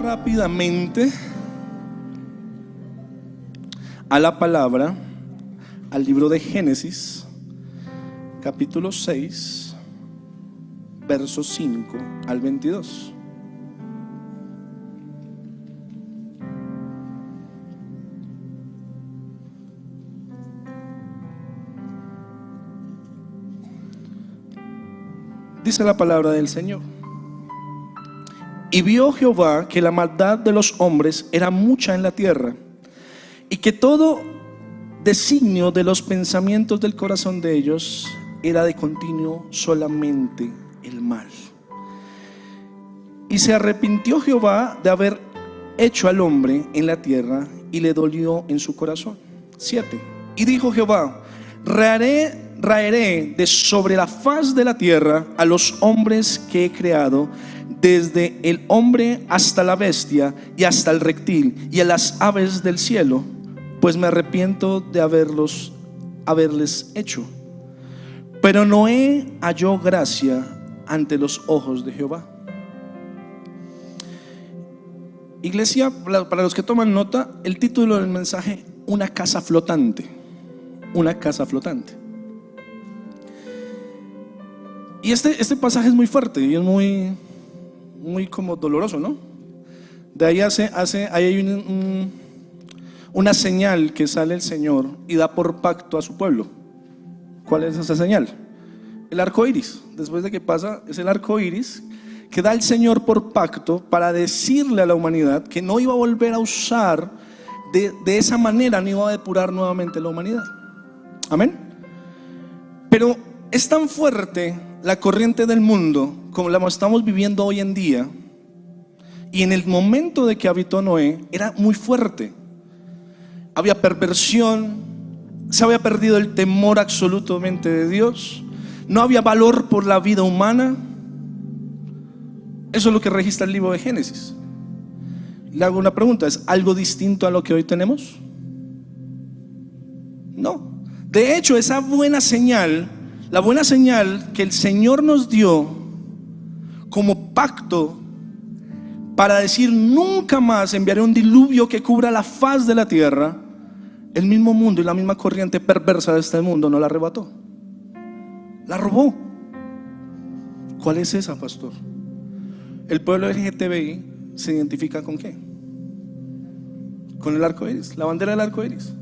rápidamente a la palabra, al libro de Génesis, capítulo 6, versos 5 al 22. Dice la palabra del Señor: y vio Jehová que la maldad de los hombres era mucha en la tierra, y que todo designio de los pensamientos del corazón de ellos era de continuo solamente el mal. Y se arrepintió Jehová de haber hecho al hombre en la tierra, y le dolió en su corazón. 7. Y dijo Jehová: raeré de sobre la faz de la tierra a los hombres que he creado, desde el hombre hasta la bestia y hasta el reptil y a las aves del cielo, pues me arrepiento de haberles hecho. Pero Noé halló gracia ante los ojos de Jehová. Iglesia, para los que toman nota, el título del mensaje: una casa flotante. Una casa flotante. Y este pasaje es muy fuerte y es muy como doloroso, ¿no? De ahí ahí hay una señal que sale el Señor y da por pacto a su pueblo. ¿Cuál es esa señal? El arco iris. Después de que pasa, es el arco iris que da el Señor por pacto para decirle a la humanidad que no iba a volver a usar de esa manera, no iba a depurar nuevamente la humanidad. Amén. Pero es tan fuerte la corriente del mundo como la estamos viviendo hoy en día, y en el momento de que habitó Noé era muy fuerte. Había perversión, se había perdido el temor absolutamente de Dios, no había valor por la vida humana. Eso es lo que registra el libro de Génesis. Le hago una pregunta: ¿es algo distinto a lo que hoy tenemos? No. De hecho, esa buena señal, la buena señal que el Señor nos dio como pacto para decir: nunca más enviaré un diluvio que cubra la faz de la tierra, el mismo mundo y la misma corriente perversa de este mundo no la arrebató, la robó. ¿Cuál es esa, pastor? El pueblo LGTBI se identifica ¿con qué? Con el arco iris, la bandera del arco iris.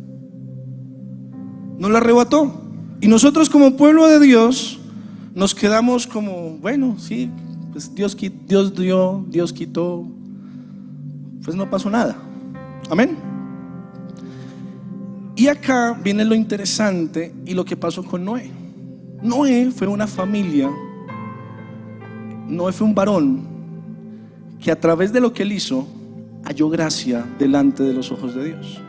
No la arrebató. Y nosotros como pueblo de Dios nos quedamos como: bueno, sí, pues Dios dio, Dios quitó, pues no pasó nada. Amén. Y acá viene lo interesante y lo que pasó con Noé. Noé fue una familia, Noé fue un varón que a través de lo que él hizo halló gracia delante de los ojos de Dios.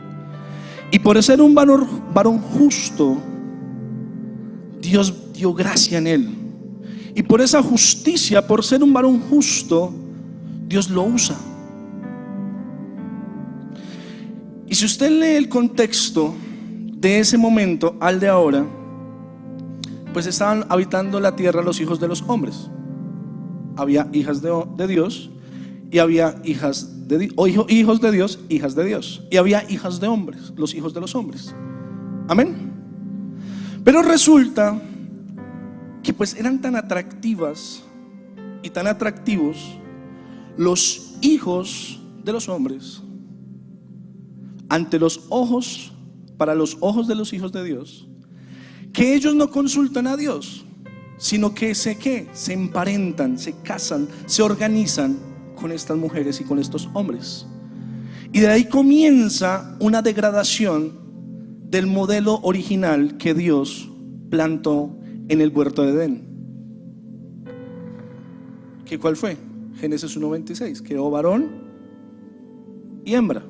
Y por ser un varón justo, Dios dio gracia en él. Y por esa justicia, por ser un varón justo, Dios lo usa. Y si usted lee el contexto de ese momento al de ahora, pues estaban habitando la tierra los hijos de los hombres. Había hijas de Dios y había hijos de Dios, hijas de Dios. Y había hijas de hombres, los hijos de los hombres. Amén. Pero resulta que pues eran tan atractivas y tan atractivos los hijos de los hombres ante los ojos, para los ojos de los hijos de Dios, que ellos no consultan a Dios, sino que se emparentan, se casan, se organizan con estas mujeres y con estos hombres. Y de ahí comienza una degradación del modelo original que Dios plantó en el huerto de Edén. ¿Qué cuál fue? Génesis 1:26. Quedó varón y hembra.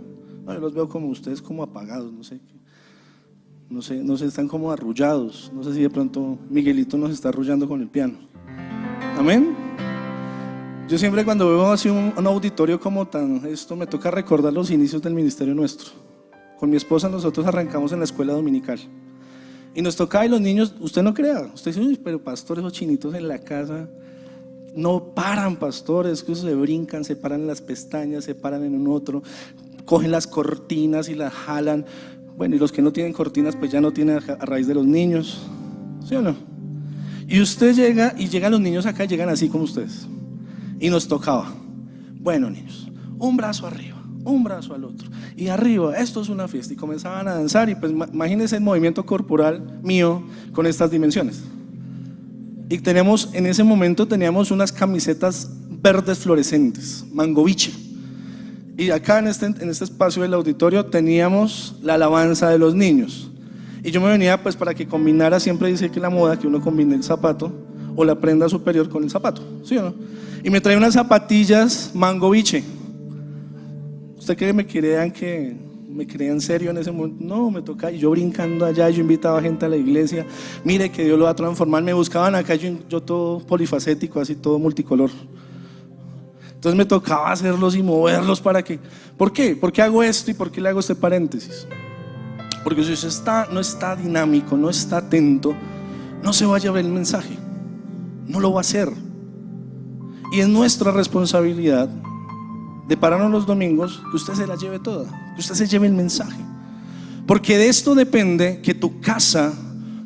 Yo los veo como ustedes, como apagados, no sé, están como arrullados. No sé si de pronto Miguelito nos está arrullando con el piano. Amén. Yo siempre cuando veo así un auditorio como esto, me toca recordar los inicios del ministerio nuestro. Con mi esposa nosotros arrancamos en la escuela dominical y nos tocaba, y los niños, usted no crea, usted dice: uy, pero pastor, esos chinitos en la casa, no paran, pastores, que se brincan, se paran en las pestañas, se paran en un otro, cogen las cortinas y las jalan. Bueno, y los que no tienen cortinas, pues ya no tienen a raíz de los niños, ¿sí o no? Y usted llega, y llegan los niños acá, llegan así como ustedes, y nos tocaba, bueno, niños, un brazo arriba, un brazo al otro, y arriba, esto es una fiesta, y comenzaban a danzar. Y pues imagínense el movimiento corporal mío con estas dimensiones. Y en ese momento teníamos unas camisetas verdes fluorescentes, mangoviche. Y acá en este espacio del auditorio teníamos la alabanza de los niños. Y yo me venía pues para que combinara, siempre dice que la moda, que uno combine el zapato o la prenda superior con el zapato, ¿sí o no? Y me traía unas zapatillas mangoviche. ¿Usted cree que me creían serio en ese momento? No, me tocaba, y yo brincando allá, yo invitaba gente a la iglesia, mire que Dios lo va a transformar. Me buscaban acá, yo todo polifacético, así todo multicolor. Entonces me tocaba hacerlos y moverlos para que. ¿Por qué? ¿Por qué hago esto y por qué le hago este paréntesis? Porque si usted no está dinámico, no está atento, no se va a llevar el mensaje, no lo va a hacer. Y es nuestra responsabilidad de pararnos los domingos, que usted se la lleve toda, que usted se lleve el mensaje. Porque de esto depende que tu casa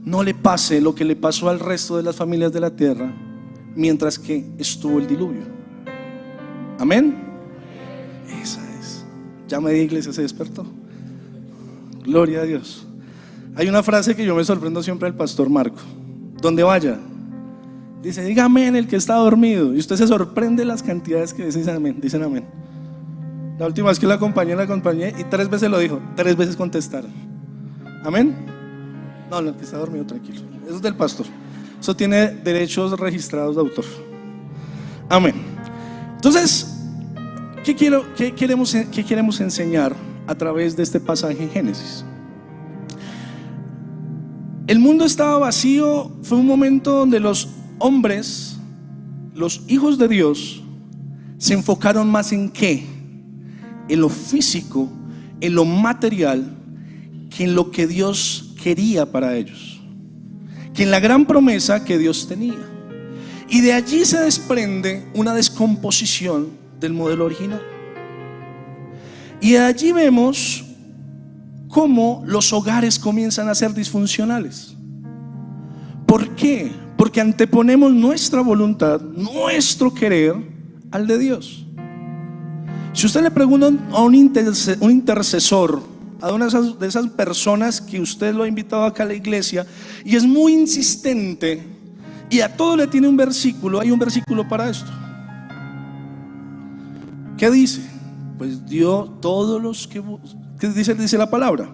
no le pase lo que le pasó al resto de las familias de la tierra mientras que estuvo el diluvio. Amén. Esa es. Ya media iglesia se despertó. Gloria a Dios. Hay una frase que yo me sorprendo siempre del pastor Marco. Donde vaya, dice, diga amén el que está dormido. Y usted se sorprende las cantidades que dicen amén. Dicen amén. La última vez que la acompañé y 3 veces lo dijo, 3 veces contestaron. Amén. No, el que está dormido, tranquilo. Eso es del pastor. Eso tiene derechos registrados de autor. Amén. Entonces, ¿qué queremos enseñar a través de este pasaje en Génesis? El mundo estaba vacío. Fue un momento donde los hombres, los hijos de Dios, se enfocaron más en ¿qué? En lo físico, en lo material, que en lo que Dios quería para ellos, que en la gran promesa que Dios tenía. Y de allí se desprende una descomposición del modelo original. Y de allí vemos cómo los hogares comienzan a ser disfuncionales. ¿Por qué? Porque anteponemos nuestra voluntad, nuestro querer al de Dios. Si usted le pregunta a un intercesor, a una de esas personas que usted lo ha invitado acá a la iglesia y es muy insistente y a todo le tiene un versículo, hay un versículo para esto. ¿Qué dice? Pues Dios, todos los que dice la palabra,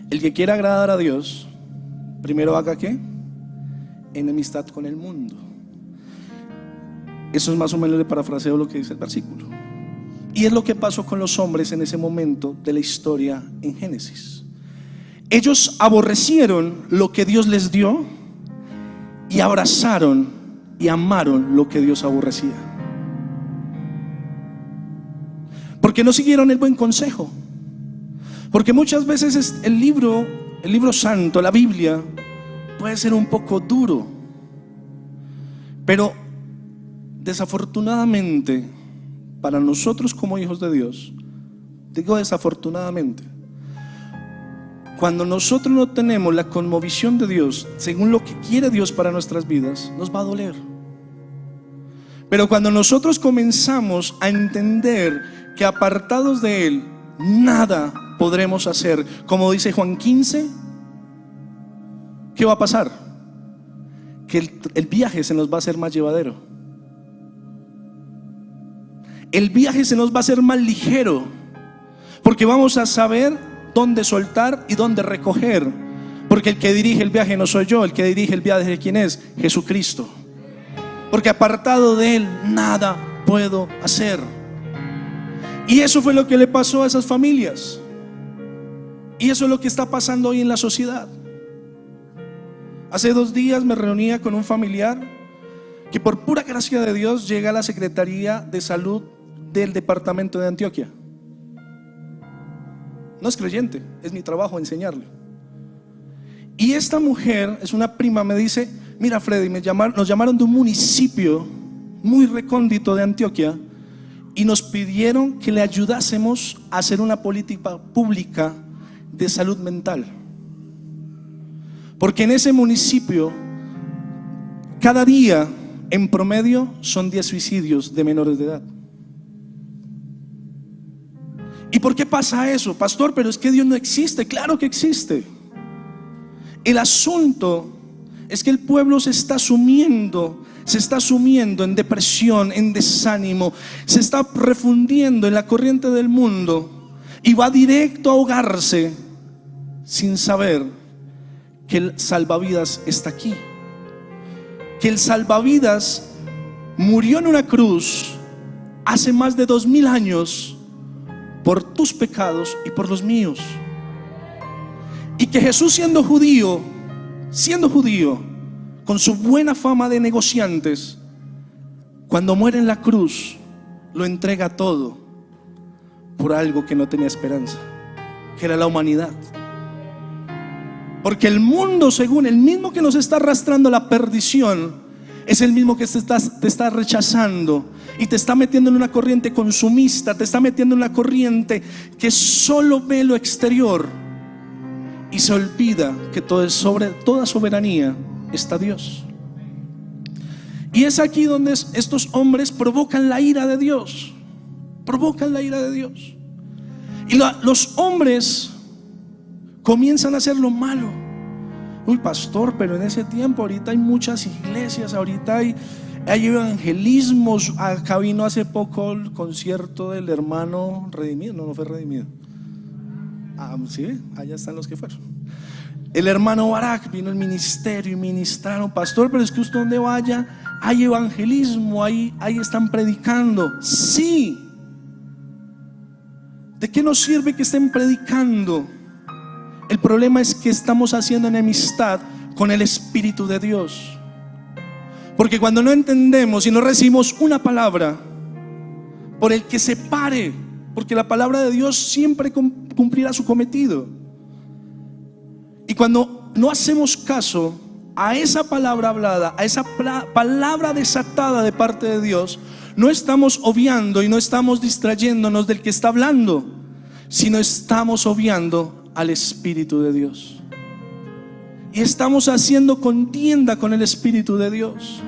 el que quiera agradar a Dios, primero haga ¿qué? Enemistad con el mundo. Eso es más o menos el parafraseo lo que dice el versículo. Y es lo que pasó con los hombres en ese momento de la historia en Génesis. Ellos aborrecieron lo que Dios les dio y abrazaron y amaron lo que Dios aborrecía. Porque no siguieron el buen consejo. Porque muchas veces el libro santo, la Biblia, puede ser un poco duro. Pero desafortunadamente, para nosotros como hijos de Dios, digo desafortunadamente, cuando nosotros no tenemos la cosmovisión de Dios según lo que quiere Dios para nuestras vidas, nos va a doler. Pero cuando nosotros comenzamos a entender que apartados de Él nada podremos hacer, como dice Juan 15, ¿qué va a pasar? Que el viaje se nos va a hacer más llevadero. El viaje se nos va a hacer más ligero, porque vamos a saber dónde soltar y dónde recoger. Porque el que dirige el viaje no soy yo, el que dirige el viaje, ¿quién es? Jesucristo. Porque apartado de Él nada puedo hacer. Y eso fue lo que le pasó a esas familias. Y eso es lo que está pasando hoy en la sociedad. Hace 2 días me reunía con un familiar que por pura gracia de Dios llega a la Secretaría de Salud del departamento de Antioquia. No es creyente, es mi trabajo enseñarle. Y esta mujer, es una prima, me dice, mira Freddy, nos llamaron de un municipio muy recóndito de Antioquia y nos pidieron que le ayudásemos a hacer una política pública de salud mental. Porque en ese municipio, cada día, en promedio, son 10 suicidios de menores de edad. ¿Y por qué pasa eso? Pastor, pero es que Dios no existe. Claro que existe. El asunto es que el pueblo se está sumiendo en depresión, en desánimo, se está refundiendo en la corriente del mundo y va directo a ahogarse sin saber que el salvavidas está aquí, que el salvavidas murió en una cruz hace más de 2000 años por tus pecados y por los míos, y que Jesús, siendo judío, con su buena fama de negociantes, cuando muere en la cruz, lo entrega todo por algo que no tenía esperanza, que era la humanidad. Porque el mundo, según el mismo que nos está arrastrando a la perdición, es el mismo que te está rechazando y te está metiendo en una corriente consumista, te está metiendo en una corriente que solo ve lo exterior y se olvida que sobre toda soberanía está Dios. Y es aquí donde estos hombres provocan la ira de Dios. Y los hombres comienzan a hacer lo malo. Uy, pastor, pero en ese tiempo ahorita hay muchas iglesias, ahorita hay evangelismos. Acá vino hace poco el concierto del hermano Redimido. No fue Redimido. Sí, allá están los que fueron. El hermano Barak vino al ministerio y ministraron. Pastor, pero es que usted donde vaya hay evangelismo, ahí están predicando. Sí. ¿De qué nos sirve que estén predicando? El problema es que estamos haciendo enemistad con el Espíritu de Dios. Porque cuando no entendemos y no recibimos una palabra por el que se pare, porque la palabra de Dios siempre cumplirá su cometido. Y cuando no hacemos caso a esa palabra hablada, a esa palabra desatada de parte de Dios, no estamos obviando y no estamos distrayéndonos del que está hablando, sino estamos obviando al Espíritu de Dios. Y estamos haciendo contienda con el Espíritu de Dios.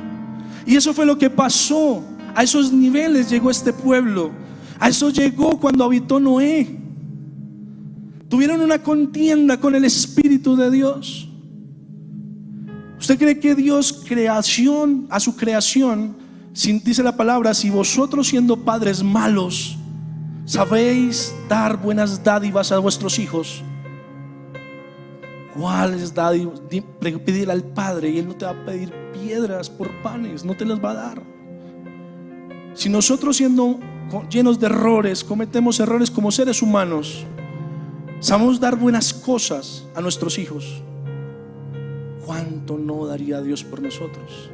Y eso fue lo que pasó. A esos niveles llegó este pueblo. A eso llegó cuando habitó Noé. Tuvieron una contienda con el Espíritu de Dios. ¿Usted cree que Dios a su creación, dice la palabra, si vosotros siendo padres malos sabéis dar buenas dádivas a vuestros hijos, ¿cuáles dádivas? Pedirle al Padre y Él no te va a pedir piedras por panes, no te las va a dar. Si nosotros, siendo llenos de errores, cometemos errores como seres humanos, sabemos dar buenas cosas a nuestros hijos, ¿cuánto no daría Dios por nosotros?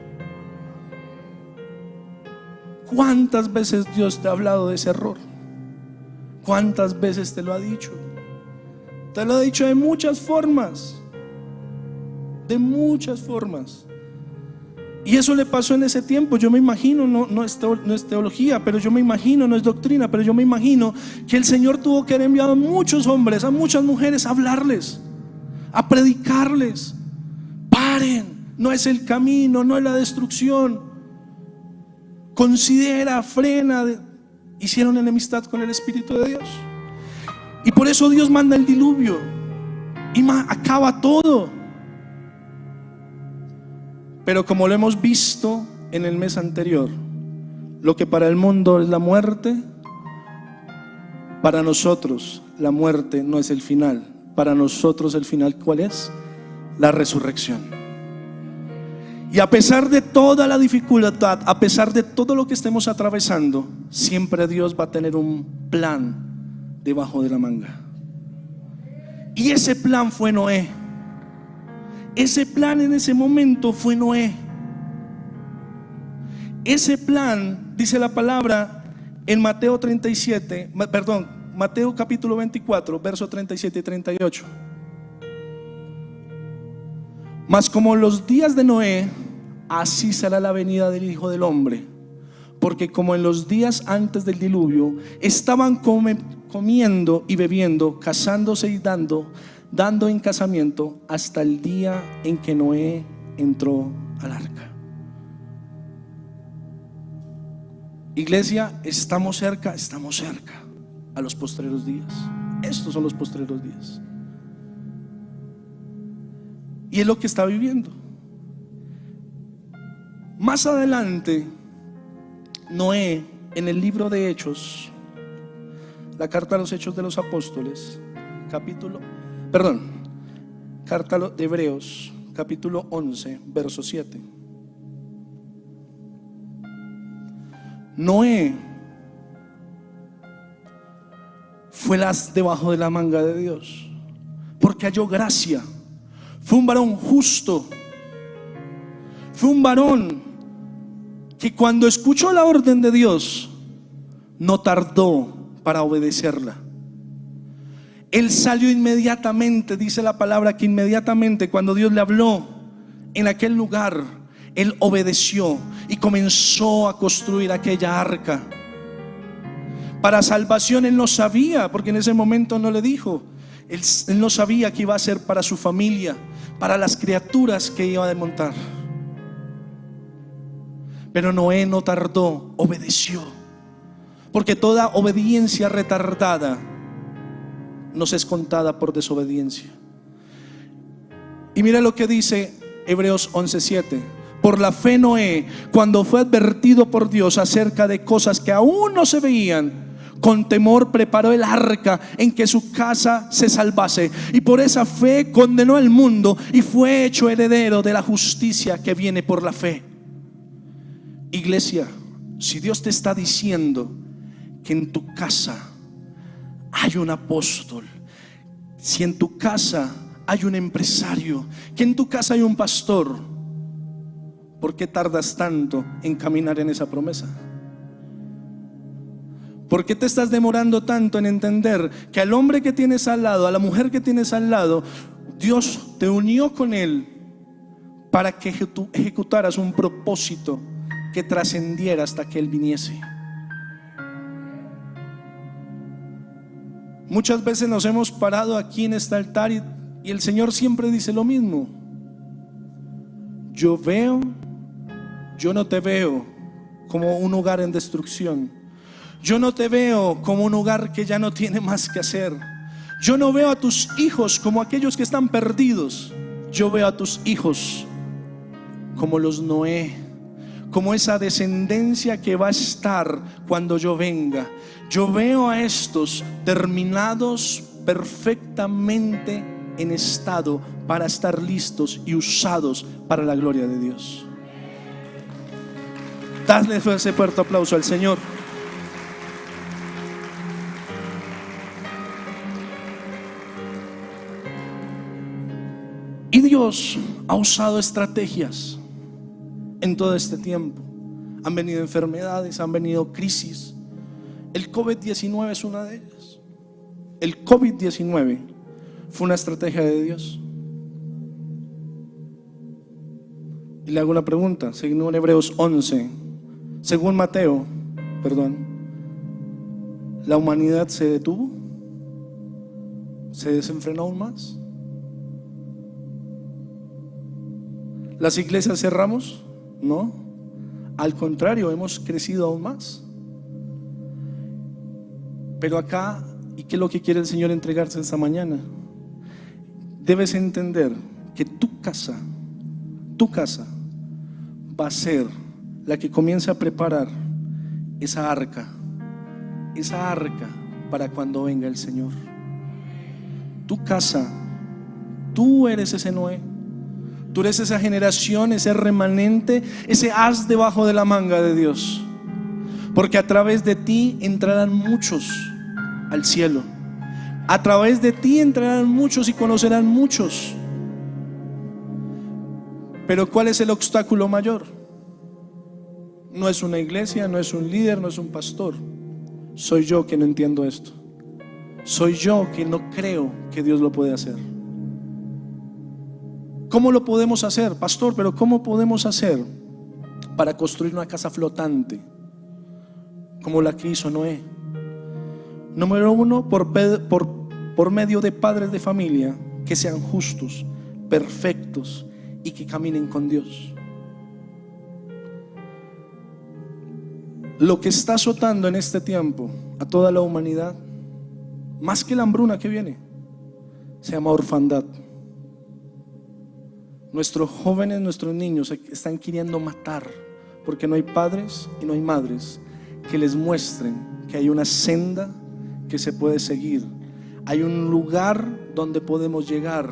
¿Cuántas veces Dios te ha hablado de ese error? ¿Cuántas veces te lo ha dicho? Te lo ha dicho de muchas formas. Y eso le pasó en ese tiempo. Yo me imagino, no es teología, pero yo me imagino, no es doctrina, pero yo me imagino que el Señor tuvo que haber enviado a muchos hombres, a muchas mujeres a hablarles, a predicarles. Paren, no es el camino, no es la destrucción. Considera, frena. Hicieron enemistad con el Espíritu de Dios. Y por eso Dios manda el diluvio y acaba todo. Pero como lo hemos visto en el mes anterior, lo que para el mundo es la muerte, para nosotros la muerte no es el final. Para nosotros el final, ¿cuál es? La resurrección. Y a pesar de toda la dificultad, a pesar de todo lo que estemos atravesando, siempre Dios va a tener un plan debajo de la manga. Y ese plan fue Noé. Ese plan en ese momento fue Noé. Ese plan, dice la palabra en Mateo capítulo 24, versos 37 y 38. Mas como los días de Noé, así será la venida del Hijo del Hombre. porque como en los días antes del diluvio, estaban comiendo y bebiendo, casándose y dando en casamiento, hasta el día en que Noé entró al arca. Iglesia, estamos cerca a los postreros días. Estos son los postreros días. Y es lo que está viviendo. Más adelante, Noé, en el libro de Hechos, la carta a los Hechos de los Apóstoles, carta de Hebreos, capítulo 11, verso 7. Noé fue el as debajo de la manga de Dios, porque halló gracia. Fue un varón justo. Fue un varón que cuando escuchó la orden de Dios, no tardó para obedecerla. Él salió inmediatamente, dice la palabra que inmediatamente cuando Dios le habló en aquel lugar, él obedeció y comenzó a construir aquella arca. Para salvación él no sabía, porque en ese momento no le dijo. Él no sabía que iba a ser para su familia, para las criaturas que iba a montar. Pero Noé no tardó, obedeció, porque toda obediencia retardada nos es contada por desobediencia. Y mira lo que dice Hebreos 11:7. Por la fe Noé, cuando fue advertido por Dios acerca de cosas que aún no se veían, con temor preparó el arca en que su casa se salvase, y por esa fe condenó al mundo y fue hecho heredero de la justicia que viene por la fe. Iglesia, si Dios te está diciendo que en tu casa hay un apóstol, si en tu casa hay un empresario, que en tu casa hay un pastor, ¿por qué tardas tanto en caminar en esa promesa? ¿Por qué te estás demorando tanto en entender que al hombre que tienes al lado, a la mujer que tienes al lado, Dios te unió con él para que tú ejecutaras un propósito que trascendiera hasta que él viniese? Muchas veces nos hemos parado aquí en este altar y el Señor siempre dice lo mismo: yo no te veo como un hogar en destrucción. Yo no te veo como un hogar que ya no tiene más que hacer. Yo no veo a tus hijos como aquellos que están perdidos. Yo veo a tus hijos como los Noé, como esa descendencia que va a estar cuando yo venga. Yo veo a estos terminados perfectamente en estado para estar listos y usados para la gloria de Dios. Dadle ese fuerte aplauso al Señor. Y Dios ha usado estrategias en todo este tiempo. Han venido enfermedades, han venido crisis. El COVID-19 es una de ellas. El COVID-19 fue una estrategia de Dios. Y le hago una pregunta, según Hebreos 11, según Mateo, ¿la humanidad se detuvo? ¿Se desenfrenó aún más? ¿Las iglesias cerramos? No, al contrario, hemos crecido aún más. Pero acá, ¿y qué es lo que quiere el Señor entregarse esta mañana? Debes entender que tu casa va a ser la que comienza a preparar esa arca para cuando venga el Señor. Tu casa, tú eres ese Noé. Tú eres esa generación, ese remanente, ese as debajo de la manga de Dios. Porque a través de ti entrarán muchos al cielo. A través de ti entrarán muchos y conocerán muchos. Pero ¿cuál es el obstáculo mayor? No es una iglesia, no es un líder, no es un pastor. Soy yo que no entiendo esto. Soy yo que no creo que Dios lo puede hacer. ¿Cómo lo podemos hacer, pastor? Pero ¿cómo podemos hacer para construir una casa flotante? como la que hizo Noé. Número uno, por medio de padres de familia que sean justos, perfectos y que caminen con Dios. Lo que está azotando en este tiempo a toda la humanidad, más que la hambruna que viene, se llama orfandad. Nuestros jóvenes, nuestros niños se están queriendo matar porque no hay padres y no hay madres que les muestren que hay una senda que se puede seguir, hay un lugar donde podemos llegar,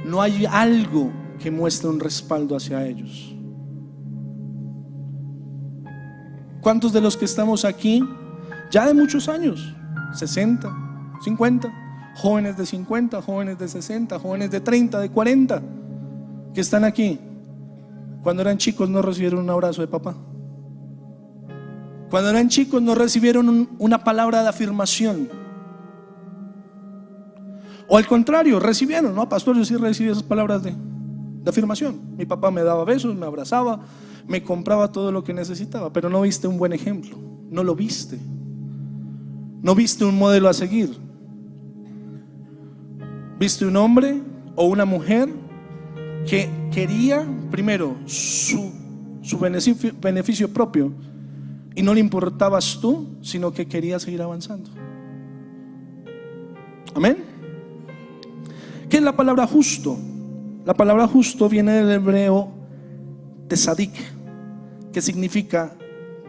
no hay algo que muestre un respaldo hacia ellos. ¿Cuántos de los que estamos aquí ya de muchos años, 60, 50, jóvenes de 50, jóvenes de 60, jóvenes de 30, de 40, que están aquí, cuando eran chicos no recibieron un abrazo de papá? Cuando eran chicos no recibieron una palabra de afirmación. O al contrario, recibieron, no, pastor, yo sí recibí esas palabras de afirmación. Mi papá me daba besos, me abrazaba, me compraba todo lo que necesitaba, pero no viste un buen ejemplo, no lo viste, no viste un modelo a seguir. Viste un hombre o una mujer que quería primero su beneficio propio y no le importabas tú, sino que quería seguir avanzando. Amén. ¿Qué es la palabra justo? La palabra justo viene del hebreo tzadik, que significa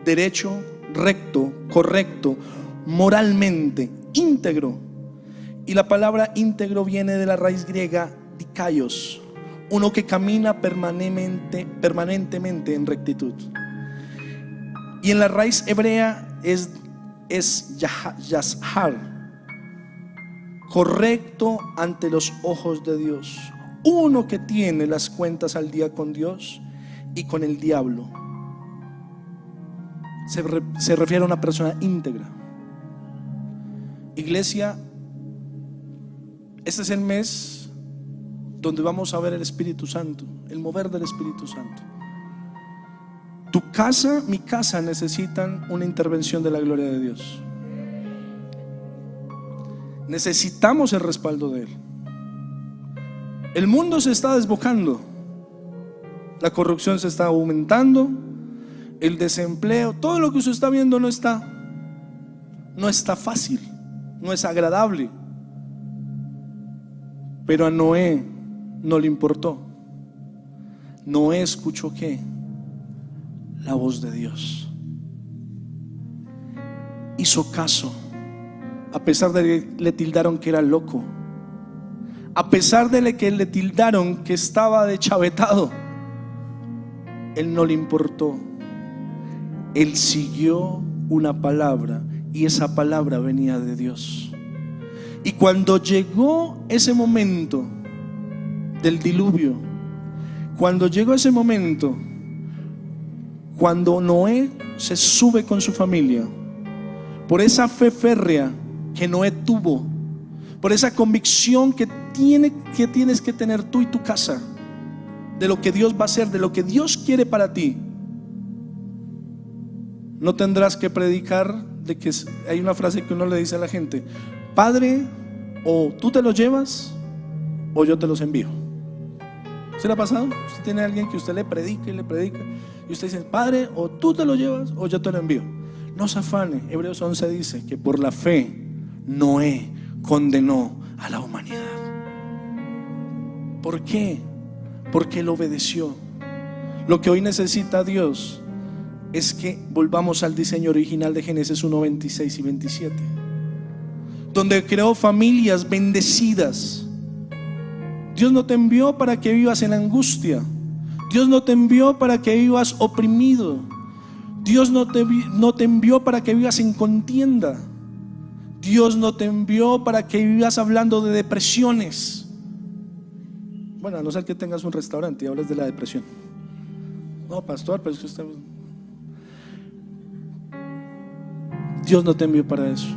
derecho, recto, correcto, moralmente, íntegro. Y la palabra íntegro viene de la raíz griega dikaios, uno que camina permanentemente en rectitud. Y en la raíz hebrea es yashar, correcto ante los ojos de Dios, uno que tiene las cuentas al día con Dios y con el diablo. Se refiere a una persona íntegra. Iglesia, este es el mes donde vamos a ver el Espíritu Santo, el mover del Espíritu Santo. Tu casa, mi casa necesitan una intervención de la gloria de Dios. Necesitamos el respaldo de Él. El mundo se está desbocando, la corrupción se está aumentando, el desempleo, todo lo que usted está viendo no está fácil, no es agradable. Pero a Noé no le importó. Noé escuchó ¿qué? La voz de Dios. Hizo caso, a pesar de que le tildaron que era loco, a pesar de que le tildaron que estaba deschavetado. Él no le importó. Él siguió una palabra, y esa palabra venía de Dios. Y cuando llegó ese momento del diluvio, cuando llegó ese momento, cuando Noé se sube con su familia, por esa fe férrea que Noé tuvo, por esa convicción que tienes que tener tú y tu casa, de lo que Dios va a hacer, de lo que Dios quiere para ti, no tendrás que predicar de que hay una frase que uno le dice a la gente: Padre, o tú te los llevas o yo te los envío. ¿Se le ha pasado? Usted tiene a alguien que usted le predica y usted dice: Padre, o tú te lo llevas o yo te lo envío. No se afane. Hebreos 11 dice que por la fe Noé condenó a la humanidad. ¿Por qué? Porque él obedeció. Lo que hoy necesita Dios es que volvamos al diseño original de Génesis 1, 26 y 27, donde creó familias bendecidas. Dios no te envió para que vivas en angustia. Dios no te envió para que vivas oprimido. Dios no te envió para que vivas en contienda. Dios no te envió para que vivas hablando de depresiones. Bueno, a no ser que tengas un restaurante y hables de la depresión. No, pastor, pero es que usted... Dios no te envió para eso.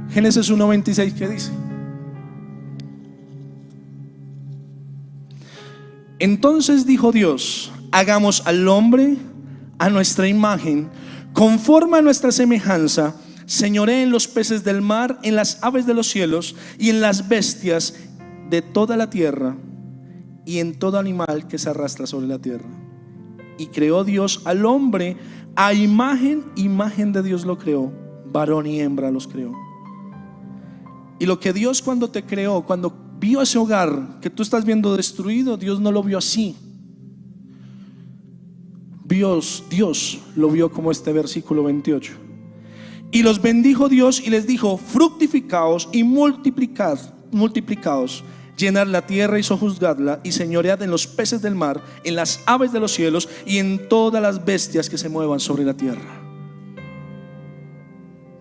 Génesis 1:26, ¿qué dice? Entonces dijo Dios: hagamos al hombre a nuestra imagen, conforme a nuestra semejanza, señoree en los peces del mar, en las aves de los cielos y en las bestias de toda la tierra y en todo animal que se arrastra sobre la tierra. Y creó Dios al hombre a imagen de Dios lo creó, varón y hembra los creó. Y lo que Dios cuando te creó, cuando vio ese hogar que tú estás viendo destruido, Dios no lo vio así. Dios lo vio como este versículo 28. Y los bendijo Dios y les dijo: fructificaos y multiplicaos, llenad la tierra y sojuzgadla, y señoread en los peces del mar, en las aves de los cielos y en todas las bestias que se muevan sobre la tierra.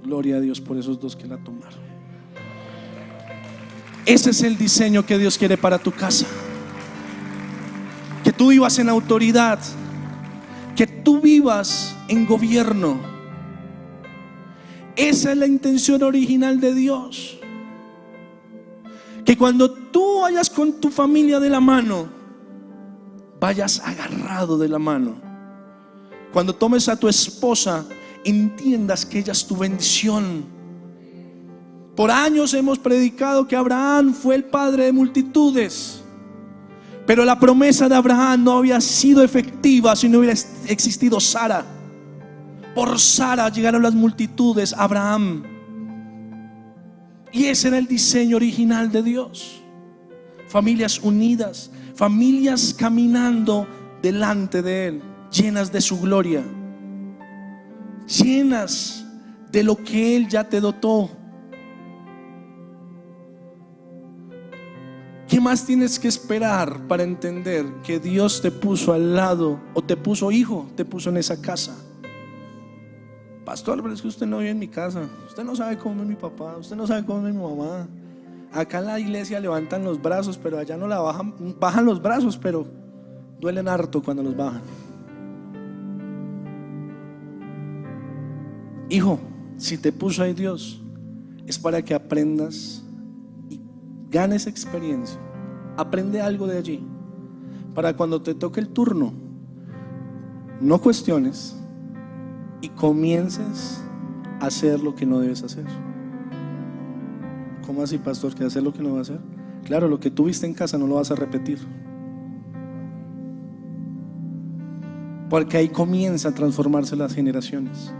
Gloria a Dios por esos dos que la tomaron. Ese es el diseño que Dios quiere para tu casa. Que tú vivas en autoridad, que tú vivas en gobierno. Esa es la intención original de Dios. Que cuando tú vayas con tu familia de la mano, vayas agarrado de la mano. Cuando tomes a tu esposa, entiendas que ella es tu bendición. Por años hemos predicado que Abraham fue el padre de multitudes, pero la promesa de Abraham no había sido efectiva si no hubiera existido Sara. Por Sara llegaron las multitudes a Abraham. Y ese era el diseño original de Dios. Familias unidas, familias caminando delante de Él, llenas de su gloria, llenas de lo que Él ya te dotó. ¿Qué más tienes que esperar para entender que Dios te puso al lado, o te puso hijo, te puso en esa casa? Pastor, pero es que usted no vive en mi casa, usted no sabe cómo es mi papá, usted no sabe cómo es mi mamá. Acá en la iglesia levantan los brazos, pero allá no la bajan los brazos, pero duelen harto cuando los bajan. Hijo, si te puso ahí Dios, es para que aprendas y ganes experiencia. Aprende algo de allí, para cuando te toque el turno, no cuestiones y comiences a hacer lo que no debes hacer. ¿Cómo así, pastor? ¿Que hacer lo que no vas a hacer? Claro, lo que tú viste en casa no lo vas a repetir, porque ahí comienza a transformarse las generaciones.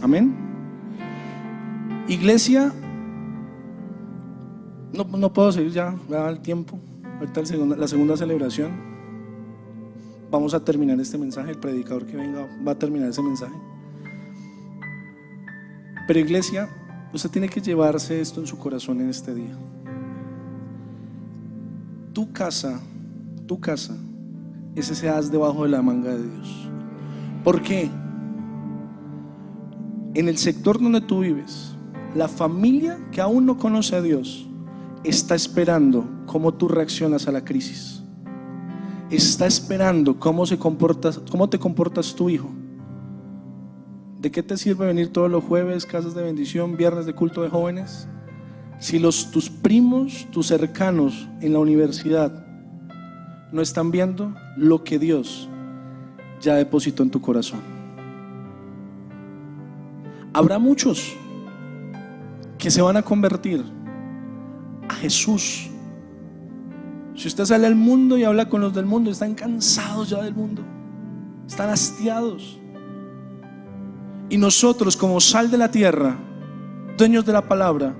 Amén. Iglesia, no puedo seguir ya, me da el tiempo. Ahorita la segunda celebración vamos a terminar este mensaje. El predicador que venga va a terminar ese mensaje. Pero iglesia, usted tiene que llevarse esto en su corazón en este día. Tu casa es ese as debajo de la manga de Dios. ¿Por qué? En el sector donde tú vives, la familia que aún no conoce a Dios está esperando cómo tú reaccionas a la crisis. Está esperando cómo te comportas tu hijo. ¿De qué te sirve venir todos los jueves, casas de bendición, viernes de culto de jóvenes, si tus primos, tus cercanos en la universidad no están viendo lo que Dios ya depositó en tu corazón? Habrá muchos que se van a convertir a Jesús. Si usted sale al mundo y habla con los del mundo, están cansados ya del mundo, están hastiados. Y nosotros, como sal de la tierra, dueños de la palabra,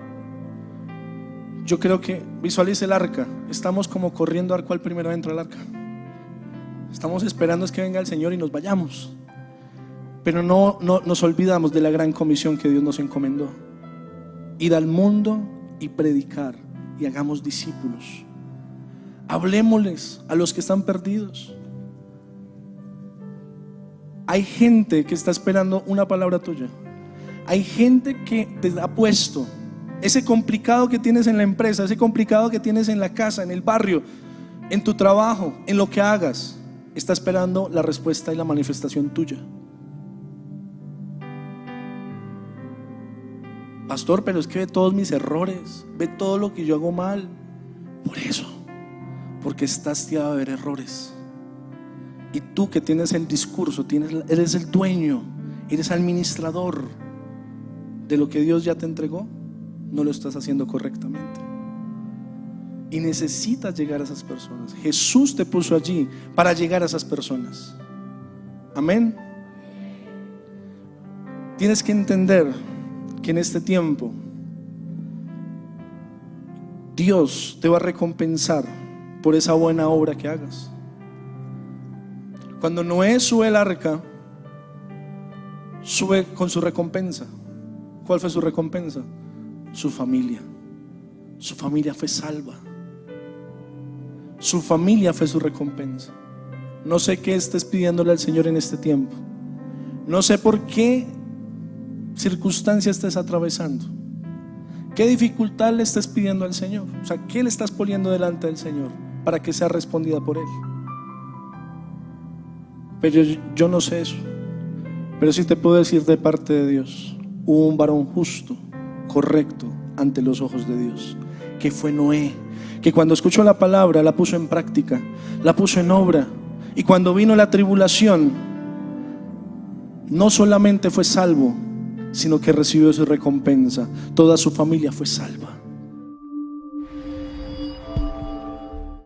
yo creo que visualice el arca. Estamos como corriendo a ver cuál primero entra al arca. Estamos esperando es que venga el Señor y nos vayamos. Pero no nos olvidamos de la gran comisión que Dios nos encomendó: ir al mundo y predicar, y hagamos discípulos. Hablémosles a los que están perdidos. Hay gente que está esperando una palabra tuya. Hay gente que te ha puesto ese complicado que tienes en la empresa, ese complicado que tienes en la casa, en el barrio, en tu trabajo, en lo que hagas. Está esperando la respuesta y la manifestación tuya. Pastor, pero es que ve todos mis errores, ve todo lo que yo hago mal. Por eso, porque estás hastiado de ver errores. Y tú que tienes el discurso, eres el dueño eres administrador de lo que Dios ya te entregó, no lo estás haciendo correctamente. Y necesitas llegar a esas personas. Jesús te puso allí para llegar a esas personas. Amén. Tienes que entender que en este tiempo Dios te va a recompensar por esa buena obra que hagas. Cuando Noé sube al arca, sube con su recompensa. ¿Cuál fue su recompensa? Su familia. Su familia fue salva. Su familia fue su recompensa. No sé qué estés pidiéndole al Señor en este tiempo. No sé por qué circunstancia estés atravesando. ¿Qué dificultad le estés pidiendo al Señor? O sea, ¿qué le estás poniendo delante del Señor para que sea respondida por Él? Pero yo no sé eso. Pero sí te puedo decir de parte de Dios, hubo un varón justo, correcto ante los ojos de Dios, que fue Noé, que cuando escuchó la palabra la puso en práctica, la puso en obra. Y cuando vino la tribulación, no solamente fue salvo, sino que recibió su recompensa. Toda su familia fue salva.